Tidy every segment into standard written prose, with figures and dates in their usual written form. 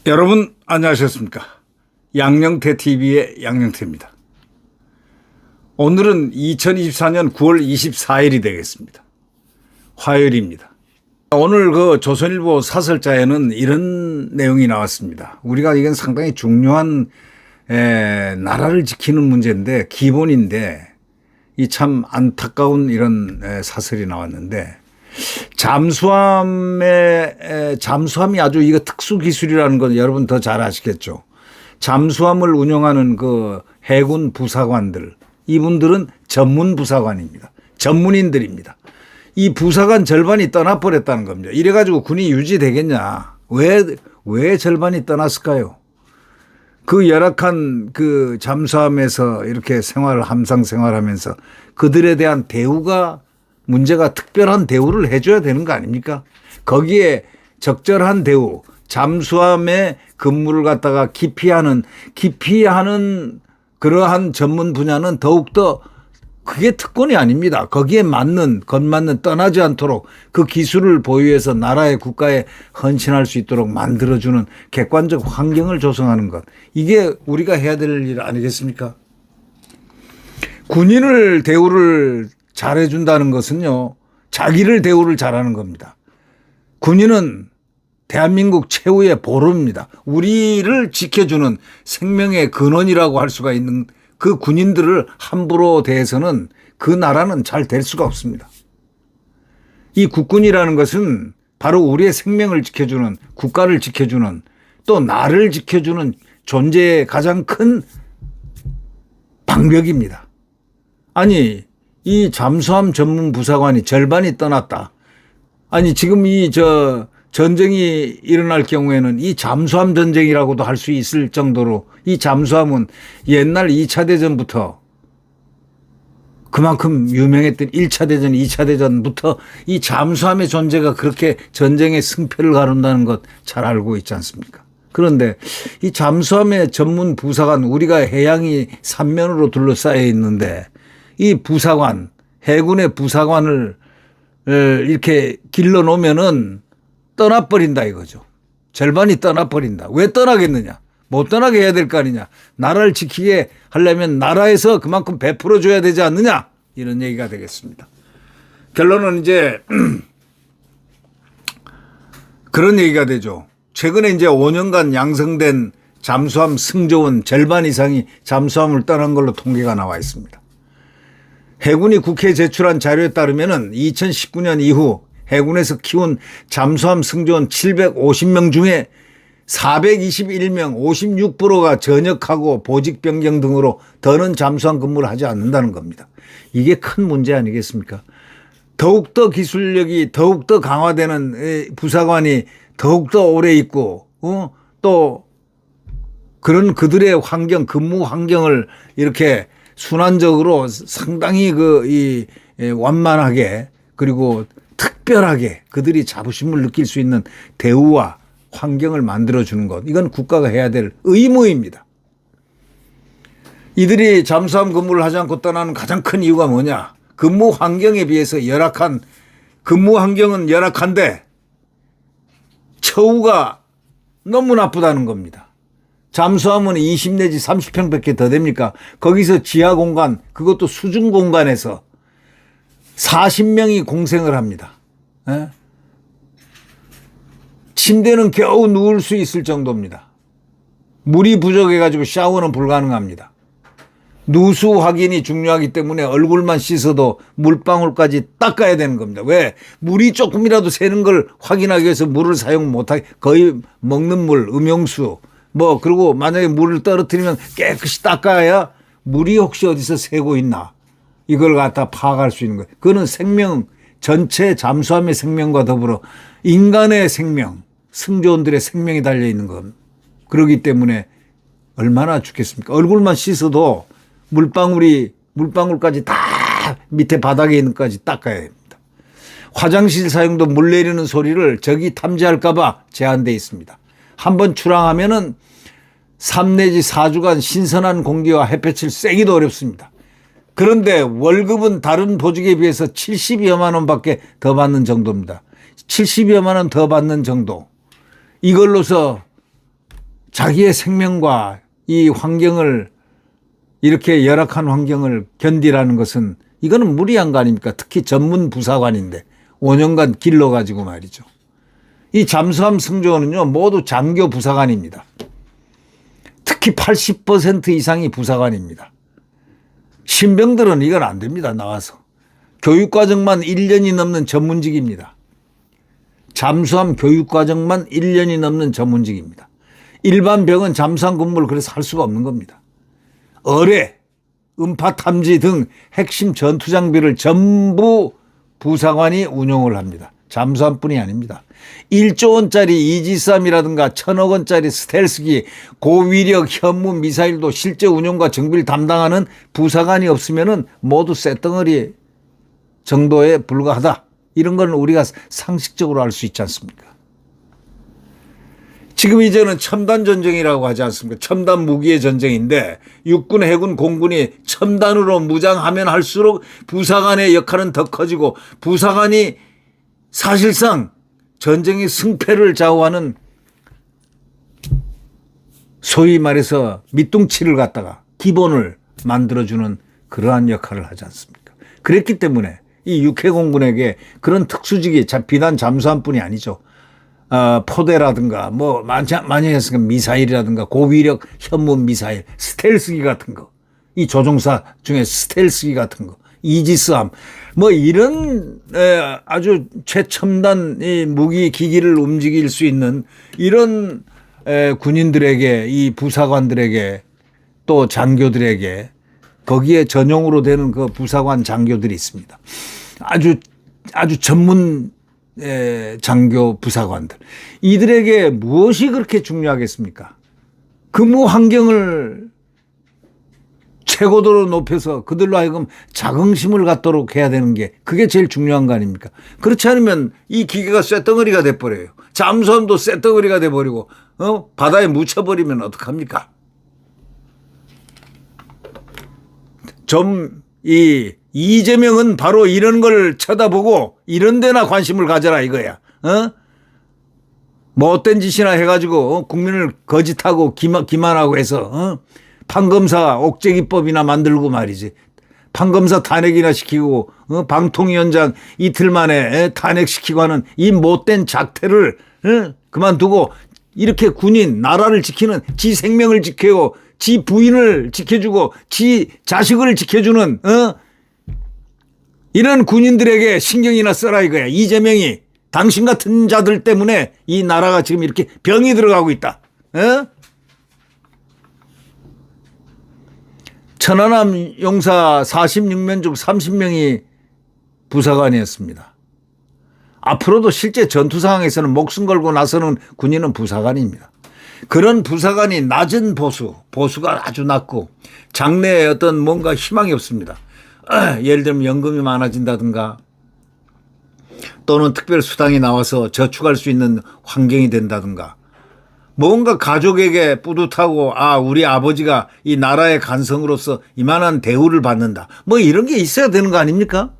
여러분 안녕하셨습니까? 양영태 TV의 양영태입니다. 오늘은 2024년 9월 24일이 되겠습니다. 화요일입니다. 오늘 그 조선일보 사설자에는 이런 내용이 나왔습니다. 우리가 이건 상당히 중요한 나라를 지키는 문제인데 기본인데 이 참 안타까운 이런 사설이 나왔는데 잠수함이 아주 이거 특수 기술이라는 건 여러분 더 잘 아시겠죠. 잠수함을 운영하는 그 해군 부사관들, 이분들은 전문 부사관입니다. 전문인들입니다. 이 부사관 절반이 떠나버렸다는 겁니다. 이래가지고 군이 유지되겠냐? 왜 절반이 떠났을까요? 그 열악한 그 잠수함에서 이렇게 함상 생활하면서 그들에 대한 대우가 문제가 특별한 대우를 해줘야 되는 거 아닙니까? 거기에 적절한 대우, 잠수함의 근무를 갖다가 기피하는 그러한 전문 분야는 더욱더 그게 특권이 아닙니다. 거기에 걸맞는 떠나지 않도록 그 기술을 보유해서 나라의 국가에 헌신할 수 있도록 만들어주는 객관적 환경을 조성하는 것. 이게 우리가 해야 될 일 아니겠습니까? 군인을 대우를 잘해준다는 것은요, 자기를 대우를 잘하는 겁니다. 군인은 대한민국 최후의 보루입니다. 우리를 지켜주는 생명의 근원이라고 할 수가 있는 그 군인들을 함부로 대해서는 그 나라는 잘 될 수가 없습니다. 이 국군이라는 것은 바로 우리의 생명을 지켜주는, 국가를 지켜주는, 또 나를 지켜주는 존재의 가장 큰 방벽입니다. 아니, 이 잠수함 전문 부사관이 절반이 떠났다. 아니, 지금 전쟁이 일어날 경우에는 이 잠수함 전쟁이라고도 할 수 있을 정도로 이 잠수함은 옛날 2차 대전부터 그만큼 유명했던 1차 대전, 2차 대전부터 이 잠수함의 존재가 그렇게 전쟁의 승패를 가른다는 것 잘 알고 있지 않습니까? 그런데 이 잠수함의 전문 부사관, 우리가 해양이 삼면으로 둘러싸여 있는데 이 부사관, 해군의 부사관을 이렇게 길러 놓으면은 떠나버린다 이거죠. 절반이 떠나버린다. 왜 떠나겠느냐? 못 떠나게 해야 될 거 아니냐? 나라를 지키게 하려면 나라에서 그만큼 베풀어 줘야 되지 않느냐? 이런 얘기가 되겠습니다. 결론은 이제 그런 얘기가 되죠. 최근에 이제 5년간 양성된 잠수함 승조원 절반 이상이 잠수함을 떠난 걸로 통계가 나와 있습니다. 해군이 국회에 제출한 자료에 따르면 2019년 이후 해군에서 키운 잠수함 승조원 750명 중에 421명 56%가 전역하고 보직 변경 등으로 더는 잠수함 근무를 하지 않는다는 겁니다. 이게 큰 문제 아니겠습니까? 더욱더 기술력이 더욱더 강화되는 부사관이 더욱더 오래 있고 또 그런 그들의 근무 환경을 이렇게 순환적으로 상당히 완만하게 그리고 특별하게 그들이 자부심을 느낄 수 있는 대우와 환경을 만들어주는 것. 이건 국가가 해야 될 의무입니다. 이들이 잠수함 근무를 하지 않고 떠나는 가장 큰 이유가 뭐냐? 근무 환경에 비해서 근무 환경은 열악한데 처우가 너무 나쁘다는 겁니다. 잠수함은 20 내지 30평밖에 더 됩니까? 거기서 지하 공간, 그것도 수중 공간에서 40명이 공생을 합니다. 침대는 겨우 누울 수 있을 정도입니다. 물이 부족해가지고 샤워는 불가능합니다. 누수 확인이 중요하기 때문에 얼굴만 씻어도 물방울까지 닦아야 되는 겁니다. 왜? 물이 조금이라도 새는 걸 확인하기 위해서 물을 사용 못하게 거의 먹는 물, 음용수 그리고 만약에 물을 떨어뜨리면 깨끗이 닦아야 물이 혹시 어디서 새고 있나 이걸 갖다 파악할 수 있는 거예요. 그거는 전체 잠수함의 생명과 더불어 인간의 생명, 승조원들의 생명이 달려 있는 것. 그렇기 때문에 얼마나 좋겠습니까? 얼굴만 씻어도 물방울까지 다 밑에 바닥에 있는 것까지 닦아야 됩니다. 화장실 사용도 물 내리는 소리를 적이 탐지할까 봐 제한되어 있습니다. 한번 출항하면은 3 내지 4주간 신선한 공기와 햇볕을 쐬기도 어렵습니다. 그런데 월급은 다른 보직에 비해서 70여만 원밖에 더 받는 정도입니다. 70여만 원 더 받는 정도. 이걸로서 자기의 생명과 이 환경을 이렇게 열악한 환경을 견디라는 것은 이거는 무리한 거 아닙니까? 특히 전문 부사관인데 5년간 길러가지고 말이죠. 이 잠수함 승조원은요 모두 장교 부사관입니다. 특히 80% 이상이 부사관입니다. 신병들은 이건 안 됩니다. 나와서. 교육과정만 1년이 넘는 전문직입니다. 잠수함 교육과정만 1년이 넘는 전문직입니다. 일반 병은 잠수함 근무를 그래서 할 수가 없는 겁니다. 어뢰, 음파 탐지 등 핵심 전투 장비를 전부 부사관이 운용을 합니다. 잠수함뿐이 아닙니다. 1조 원짜리 이지스함이라든가 1,000억 원짜리 스텔스기, 고위력 현무 미사일도 실제 운용과 정비를 담당하는 부사관이 없으면 모두 쇳덩어리 정도에 불과하다. 이런 건 우리가 상식적으로 알 수 있지 않습니까? 지금 이제는 첨단 전쟁이라고 하지 않습니까? 첨단 무기의 전쟁인데 육군, 해군, 공군이 첨단으로 무장하면 할수록 부사관의 역할은 더 커지고 부사관이 사실상 전쟁의 승패를 좌우하는 소위 말해서 밑둥치를 갖다가 기본을 만들어주는 그러한 역할을 하지 않습니까? 그랬기 때문에 이 육해공군에게 그런 특수직이 비단 잠수함뿐이 아니죠. 포대라든가 뭐 많이 했으니까 미사일이라든가 고위력 현무 미사일, 스텔스기 같은 거, 이 조종사 중에 스텔스기 같은 거, 이지스함 뭐 이런 아주 최첨단 무기 기기를 움직일 수 있는 이런 군인들에게 이 부사관들에게 또 장교들에게 거기에 전용으로 되는 그 부사관 장교들이 있습니다. 아주 전문 장교 부사관들. 이들에게 무엇이 그렇게 중요하겠습니까? 근무 환경을 최고도로 높여서 그들로 하여금 자긍심을 갖도록 해야 되는 게 그게 제일 중요한 거 아닙니까? 그렇지 않으면 이 기계가 쇳덩어리가 돼버려요. 잠수함도 쇳덩어리가 돼버리고 바다에 묻혀버리면 어떡합니까? 이재명은 바로 이런 걸 쳐다보고 이런 데나 관심을 가져라 이거야. 뭐 어떤 짓이나 해가지고 국민을 거짓하고 기만하고 해서 판검사 옥죄기법이나 만들고 말이지. 판검사 탄핵이나 시키고 방통위원장 이틀 만에 탄핵시키고 하는 이 못된 작태를 그만두고 이렇게 군인 나라를 지키는 지 생명을 지키고 지 부인을 지켜주고 지 자식을 지켜주는 이런 군인들에게 신경이나 써라 이거야. 이재명이 당신 같은 자들 때문에 이 나라가 지금 이렇게 병이 들어가고 있다. 천안함 용사 46명 중 30명이 부사관이었습니다. 앞으로도 실제 전투 상황에서는 목숨 걸고 나서는 군인은 부사관입니다. 그런 부사관이 낮은 보수가 아주 낮고 장래에 어떤 뭔가 희망이 없습니다. 예를 들면 연금이 많아진다든가 또는 특별수당이 나와서 저축할 수 있는 환경이 된다든가 뭔가 가족에게 뿌듯하고 우리 아버지가 이 나라의 간성으로서 이만한 대우를 받는다. 뭐 이런 게 있어야 되는 거 아닙니까?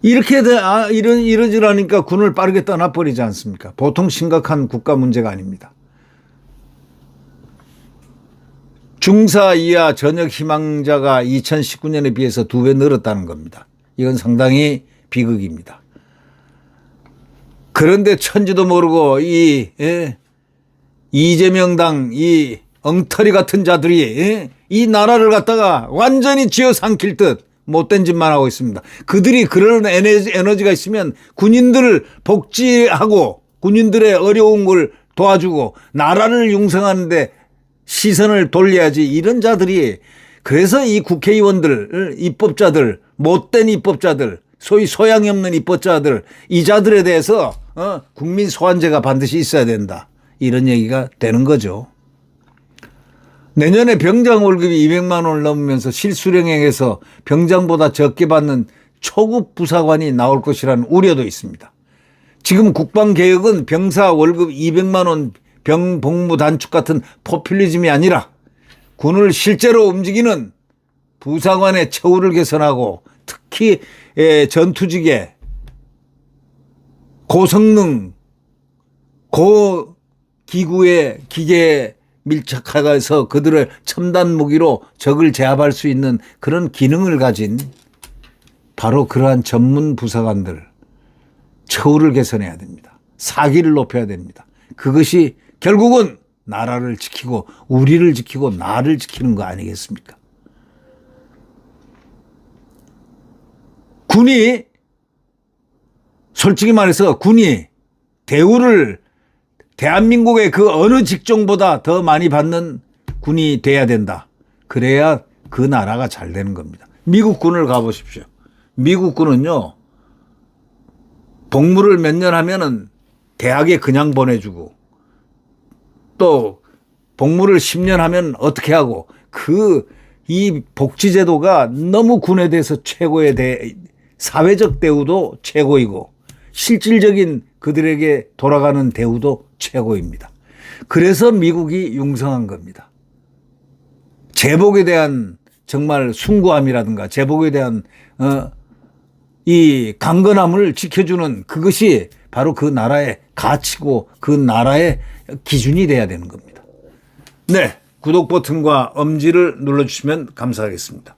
이렇게 이러지라니까 군을 빠르게 떠나버리지 않습니까? 보통 심각한 국가 문제가 아닙니다. 중사 이하 전역 희망자가 2019년에 비해서 2배 늘었다는 겁니다. 이건 상당히 비극입니다. 그런데 천지도 모르고 이재명당 이 엉터리 같은 자들이 이 나라를 갖다가 완전히 쥐어삼킬 듯 못된 짓만 하고 있습니다. 그들이 그런 에너지가 있으면 군인들을 복지하고 군인들의 어려운 걸 도와주고 나라를 융성하는데 시선을 돌려야지. 이런 자들이 그래서 이 국회의원들, 입법자들, 못된 입법자들, 소위 소양이 없는 입법자들, 이 자들에 대해서 국민 소환제가 반드시 있어야 된다. 이런 얘기가 되는 거죠. 내년에 병장 월급이 200만 원을 넘으면서 실수령행에서 병장보다 적게 받는 초급 부사관이 나올 것이라는 우려도 있습니다. 지금 국방개혁은 병사 월급 200만 원 병복무 단축 같은 포퓰리즘이 아니라 군을 실제로 움직이는 부사관의 처우를 개선하고 특히 전투직의 고성능, 고기구의 기계에 밀착해서 그들을 첨단 무기로 적을 제압할 수 있는 그런 기능을 가진 바로 그러한 전문 부사관들 처우를 개선해야 됩니다. 사기를 높여야 됩니다. 그것이 결국은 나라를 지키고 우리를 지키고 나를 지키는 거 아니겠습니까? 군이 솔직히 말해서 군이 대우를 대한민국의 그 어느 직종보다 더 많이 받는 군이 돼야 된다. 그래야 그 나라가 잘 되는 겁니다. 미국 군을 가보십시오. 미국 군은요, 복무를 몇 년 하면은 대학에 그냥 보내주고 또 복무를 10년 하면 어떻게 하고 이 복지제도가 너무 군에 대해서 최고의 사회적 대우도 최고이고 실질적인 그들에게 돌아가는 대우도 최고입니다. 그래서 미국이 융성한 겁니다. 제복에 대한 정말 숭고함이라든가 제복에 대한 이 강건함을 지켜주는 그것이 바로 그 나라의 가치고 그 나라의 기준이 돼야 되는 겁니다. 네, 구독 버튼과 엄지를 눌러주시면 감사하겠습니다.